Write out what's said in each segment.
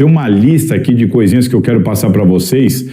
Tem uma lista aqui de coisinhas que eu quero passar para vocês,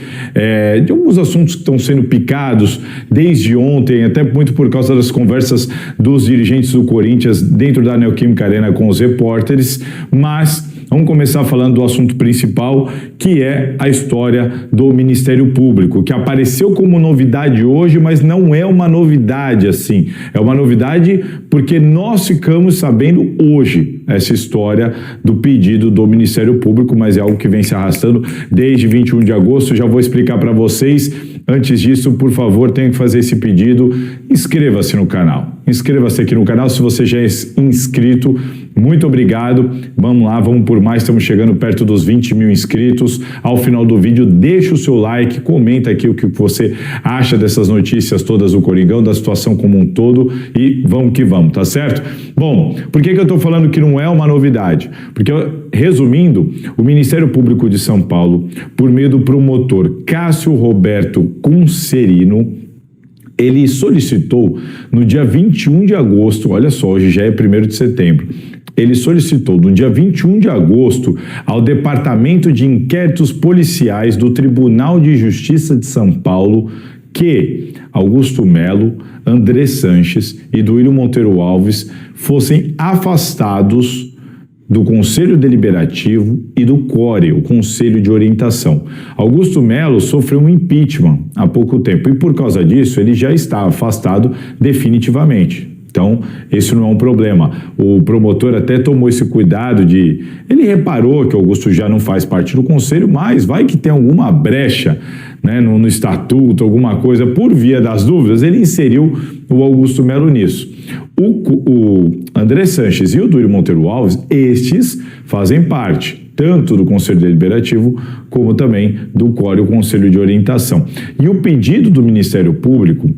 de alguns assuntos que estão sendo picados desde ontem, até muito por causa das conversas dos dirigentes do Corinthians dentro da Neoquímica Arena com os repórteres, mas vamos começar falando do assunto principal, que é a história do Ministério Público, que apareceu como novidade hoje, mas não é uma novidade assim. É uma novidade porque nós ficamos sabendo hoje essa história do pedido do Ministério Público, mas é algo que vem se arrastando desde 21 de agosto. Já vou explicar para vocês. Antes disso, por favor, tenho que fazer esse pedido. Inscreva-se no canal. Inscreva-se aqui no canal se você já é inscrito. Muito obrigado. Vamos lá, vamos por mais. Estamos chegando perto dos 20 mil inscritos. Ao final do vídeo, deixa o seu like, comenta aqui o que você acha dessas notícias todas do Coringão, da situação como um todo e vamos que vamos, tá certo? Bom, por que eu estou falando que não é uma novidade? Porque, resumindo, o Ministério Público de São Paulo, por meio do promotor Cássio Roberto Concerino, ele solicitou no dia 21 de agosto, olha só, hoje já é 1º de setembro, ele solicitou no dia 21 de agosto ao Departamento de Inquéritos Policiais do Tribunal de Justiça de São Paulo que Augusto Melo, André Sanches e Duílio Monteiro Alves fossem afastados do Conselho Deliberativo e do CORE, o Conselho de Orientação. Augusto Melo sofreu um impeachment há pouco tempo e, por causa disso, ele já está afastado definitivamente. Então, esse não é um problema. O promotor até tomou esse cuidado de... Ele reparou que Augusto já não faz parte do Conselho, mas vai que tem alguma brecha, né, no estatuto, alguma coisa, por via das dúvidas, ele inseriu o Augusto Melo nisso. O André Sanches e o Duílio Monteiro Alves, estes fazem parte tanto do Conselho Deliberativo como também do CORE, o Conselho de Orientação. E o pedido do Ministério Público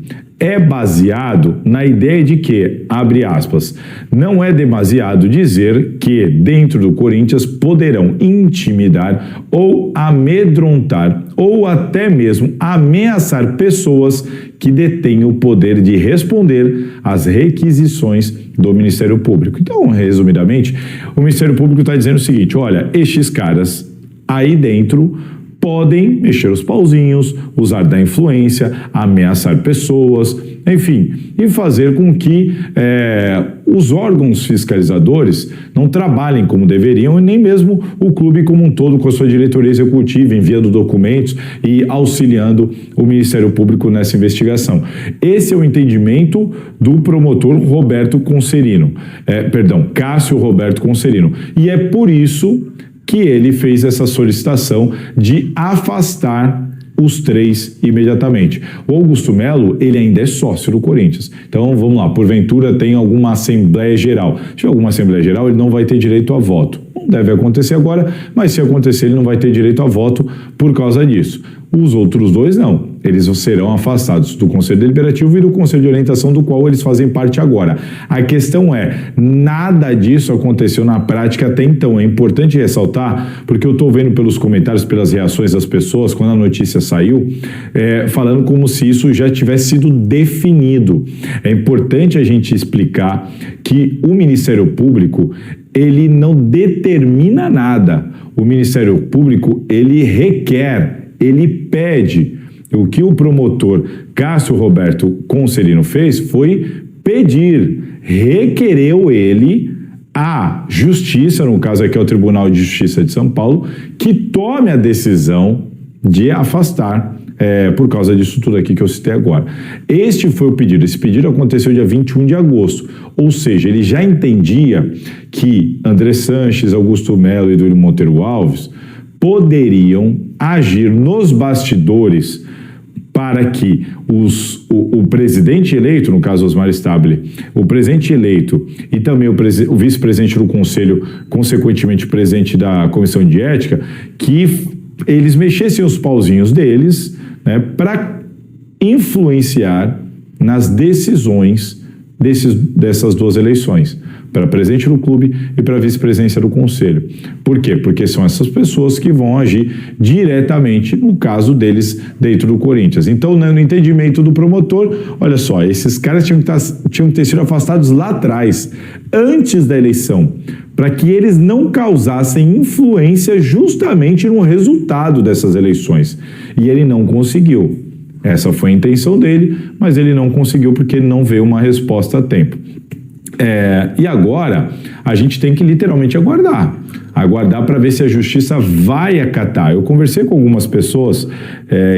é baseado na ideia de que, abre aspas, não é demasiado dizer que dentro do Corinthians poderão intimidar ou amedrontar ou até mesmo ameaçar pessoas que detêm o poder de responder às requisições do Ministério Público. Então, resumidamente, o Ministério Público está dizendo o seguinte, olha, estes caras aí dentro podem mexer os pauzinhos, usar da influência, ameaçar pessoas, enfim, e fazer com que os órgãos fiscalizadores não trabalhem como deveriam e nem mesmo o clube como um todo com a sua diretoria executiva, enviando documentos e auxiliando o Ministério Público nessa investigação. Esse é o entendimento do promotor Roberto Concerino, Cássio Roberto Concerino. E é por isso que ele fez essa solicitação de afastar os três imediatamente. O Augusto Melo, ele ainda é sócio do Corinthians. Então, vamos lá, porventura tem alguma Assembleia Geral. Se tiver alguma Assembleia Geral, ele não vai ter direito a voto. Não deve acontecer agora, mas se acontecer, ele não vai ter direito a voto por causa disso. Os outros dois, não. Eles serão afastados do Conselho Deliberativo e do Conselho de Orientação, do qual eles fazem parte agora. A questão é, nada disso aconteceu na prática até então. É importante ressaltar, porque eu estou vendo pelos comentários, pelas reações das pessoas, quando a notícia saiu, falando como se isso já tivesse sido definido. É importante a gente explicar que o Ministério Público, ele não determina nada. O Ministério Público, ele requer, ele pede. O que o promotor Cássio Roberto Concerino fez foi pedir, requereu ele à Justiça, no caso aqui é o Tribunal de Justiça de São Paulo, que tome a decisão de afastar por causa disso tudo aqui que eu citei agora. Este foi o pedido. Esse pedido aconteceu dia 21 de agosto, ou seja, ele já entendia que André Sanches, Augusto Melo e Duílio Monteiro Alves poderiam agir nos bastidores para que o presidente eleito, no caso Osmar Stabile, o presidente eleito e também o vice-presidente do Conselho, consequentemente presidente da Comissão de Ética, que eles mexessem os pauzinhos deles, né, para influenciar nas decisões dessas duas eleições. para presidente do clube e para vice-presidência do conselho. Por quê? Porque são essas pessoas que vão agir diretamente, no caso deles, dentro do Corinthians. Então, no entendimento do promotor, olha só, esses caras tinham que ter sido afastados lá atrás, antes da eleição, para que eles não causassem influência justamente no resultado dessas eleições. E ele não conseguiu. Essa foi a intenção dele, mas ele não conseguiu porque não veio uma resposta a tempo. E agora, a gente tem que literalmente aguardar para ver se a justiça vai acatar. Eu conversei com algumas pessoas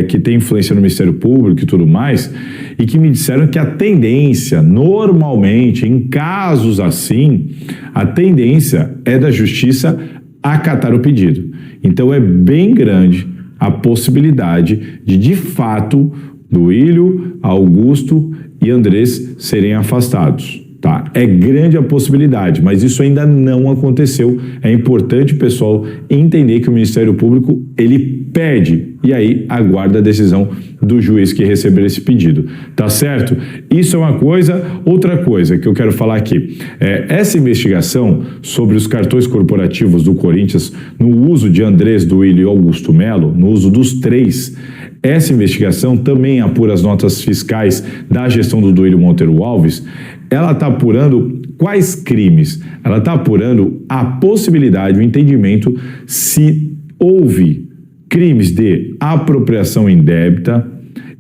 que têm influência no Ministério Público e tudo mais, e que me disseram que a tendência, normalmente, em casos assim, a tendência é da justiça acatar o pedido. Então é bem grande a possibilidade de fato, Duílio, Augusto e Andrés serem afastados. Tá? É grande a possibilidade, mas isso ainda não aconteceu. É importante o pessoal entender que o Ministério Público, ele pede e aí aguarda a decisão do juiz que receber esse pedido. Tá certo? Isso é uma coisa. Outra coisa que eu quero falar aqui, essa investigação sobre os cartões corporativos do Corinthians no uso de Andrés, Duílio e Augusto Melo, no uso dos três, essa investigação também apura as notas fiscais da gestão do Duílio Monteiro Alves. Ela está apurando quais crimes? Ela está apurando a possibilidade, o entendimento se houve crimes de apropriação indébita,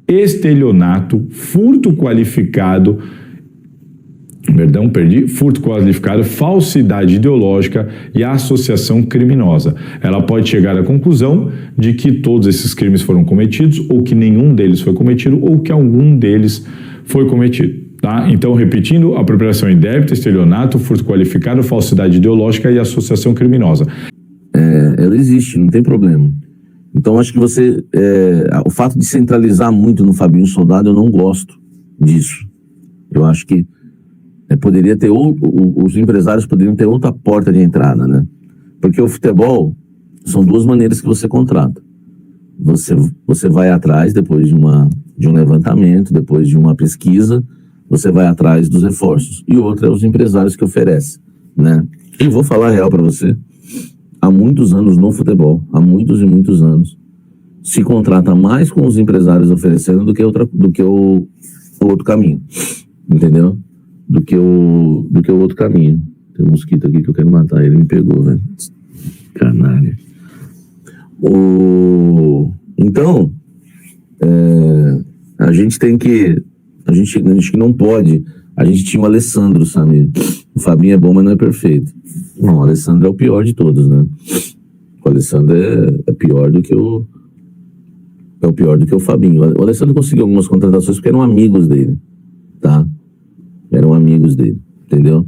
estelionato, furto qualificado, falsidade ideológica e associação criminosa. Ela pode chegar à conclusão de que todos esses crimes foram cometidos, ou que nenhum deles foi cometido, ou que algum deles foi cometido. Tá? Então, repetindo, apropriação indébita, estelionato, furto qualificado, falsidade ideológica e associação criminosa. Ela existe, não tem problema. Então, acho que o fato de centralizar muito no Fabinho Soldado, eu não gosto disso. Eu acho que poderia ter os empresários poderiam ter outra porta de entrada, né? Porque o futebol são duas maneiras que você contrata. Você vai atrás depois de um levantamento, depois de uma pesquisa, você vai atrás dos reforços. E outra é os empresários que oferecem, né? E vou falar a real para você. Há muitos anos no futebol, há muitos e muitos anos, se contrata mais com os empresários oferecendo do que o outro caminho. Entendeu? Do que o outro caminho. Tem um mosquito aqui que eu quero matar, ele me pegou, velho. Canalha. Então, a gente tem que... A gente não pode... A gente tinha o Alessandro, sabe? O Fabinho é bom, mas não é perfeito. Não, o Alessandro é o pior de todos, né? O Alessandro é pior do que o... É o pior do que o Fabinho. O Alessandro conseguiu algumas contratações porque eram amigos dele, tá? Eram amigos dele, entendeu?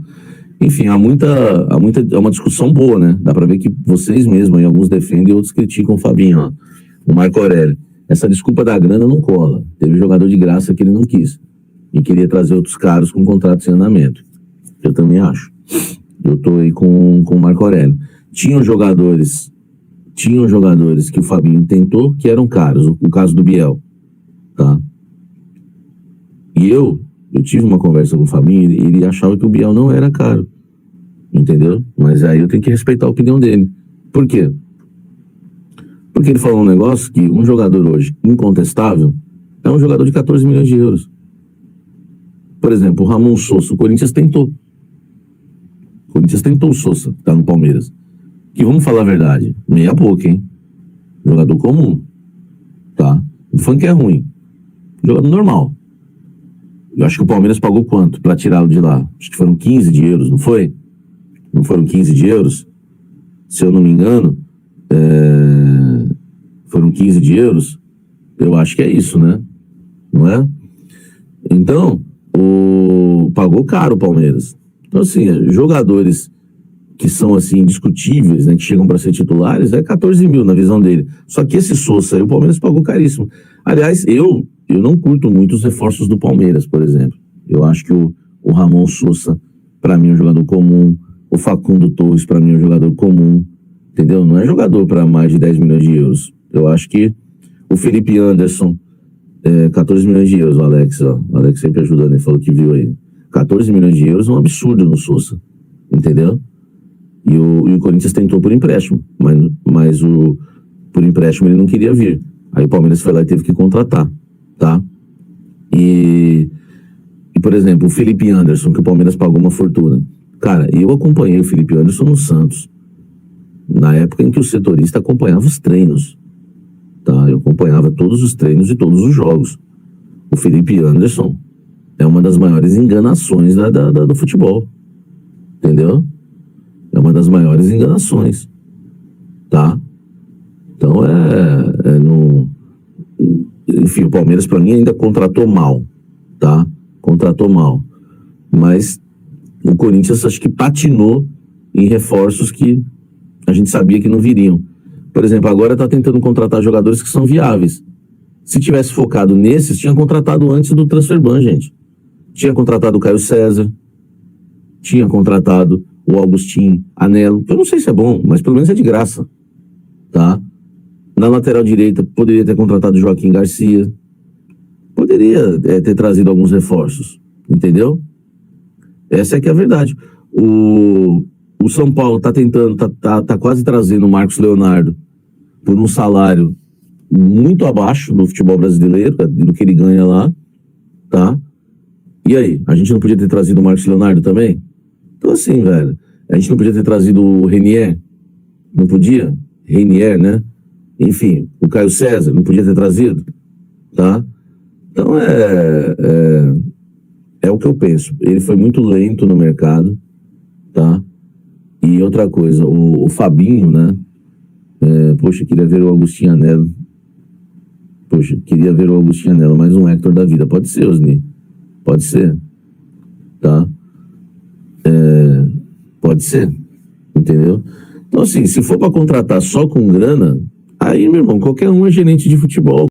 Enfim, é uma discussão boa, né? Dá pra ver que vocês mesmos, aí, alguns defendem e outros criticam o Fabinho, ó. O Marco Aurélio. Essa desculpa da grana não cola. Teve jogador de graça que ele não quis. E queria trazer outros caras com contratos em andamento. Eu também acho. Eu tô aí com o Marco Aurélio. Tinham jogadores que o Fabinho tentou que eram caros. O caso do Biel, tá? E eu tive uma conversa com o Fabinho e ele achava que o Biel não era caro. Entendeu? Mas aí eu tenho que respeitar a opinião dele. Por quê? Porque ele falou um negócio que um jogador hoje incontestável é um jogador de 14 milhões de euros. Por exemplo, o Ramon Sosa, o Corinthians tentou. O Sosa, que tá no Palmeiras. Que, vamos falar a verdade, meia boca, hein? Jogador comum, tá? O funk é ruim. Jogador normal. Eu acho que o Palmeiras pagou quanto pra tirá-lo de lá? Acho que foram 15 de euros, não foi? Não foram 15 de euros? Se eu não me engano, foram 15 de euros? Eu acho que é isso, né? Não é? Então, pagou caro o Palmeiras. Então, assim, jogadores que são, assim, indiscutíveis, né, que chegam para ser titulares, é 14 mil na visão dele. Só que esse Sosa aí, o Palmeiras pagou caríssimo. Aliás, eu não curto muito os reforços do Palmeiras, por exemplo. Eu acho que o Ramon Sosa, para mim, é um jogador comum. O Facundo Torres, para mim, é um jogador comum. Entendeu? Não é jogador para mais de 10 milhões de euros. Eu acho que o Felipe Anderson, 14 milhões de euros, o Alex sempre ajudando, ele falou que viu aí. 14 milhões de euros é um absurdo no Sosa. entendeu? E o Corinthians tentou por empréstimo, mas por empréstimo ele não queria vir. Aí o Palmeiras foi lá e teve que contratar, tá? E por exemplo, o Felipe Anderson, que o Palmeiras pagou uma fortuna. Cara, eu acompanhei o Felipe Anderson no Santos, na época em que o setorista acompanhava os treinos, tá? Eu acompanhava todos os treinos e todos os jogos. O Felipe Anderson é uma das maiores enganações do futebol, entendeu? É uma das maiores enganações, tá? Então enfim, o Palmeiras pra mim ainda contratou mal, tá? Contratou mal, mas o Corinthians acho que patinou em reforços que a gente sabia que não viriam. Por exemplo, agora tá tentando contratar jogadores que são viáveis. Se tivesse focado nesses, tinha contratado antes do transfer ban, gente. Tinha contratado o Caio César, tinha contratado o Augustin Anello. Eu não sei se é bom, mas pelo menos é de graça, tá? Na lateral direita, poderia ter contratado o Joaquim Garcia. Poderia ter trazido alguns reforços, entendeu? Essa é que é a verdade. O São Paulo tá tentando, tá quase trazendo o Marcos Leonardo por um salário muito abaixo do futebol brasileiro, do que ele ganha lá, tá? E aí, a gente não podia ter trazido o Marcos Leonardo também? Então assim, velho, a gente não podia ter trazido o Renier? Não podia? Renier, né? Enfim, o Caio César, não podia ter trazido? Tá? Então é o que eu penso. Ele foi muito lento no mercado, tá? E outra coisa, o Fabinho, né? Poxa, queria ver o Augustin Anello. Poxa, queria ver o Augustin Anello, mais um Hector da vida. Pode ser, Osni. Pode ser. Tá? Pode ser. Entendeu? Então, assim, se for para contratar só com grana, aí, meu irmão, qualquer um é gerente de futebol.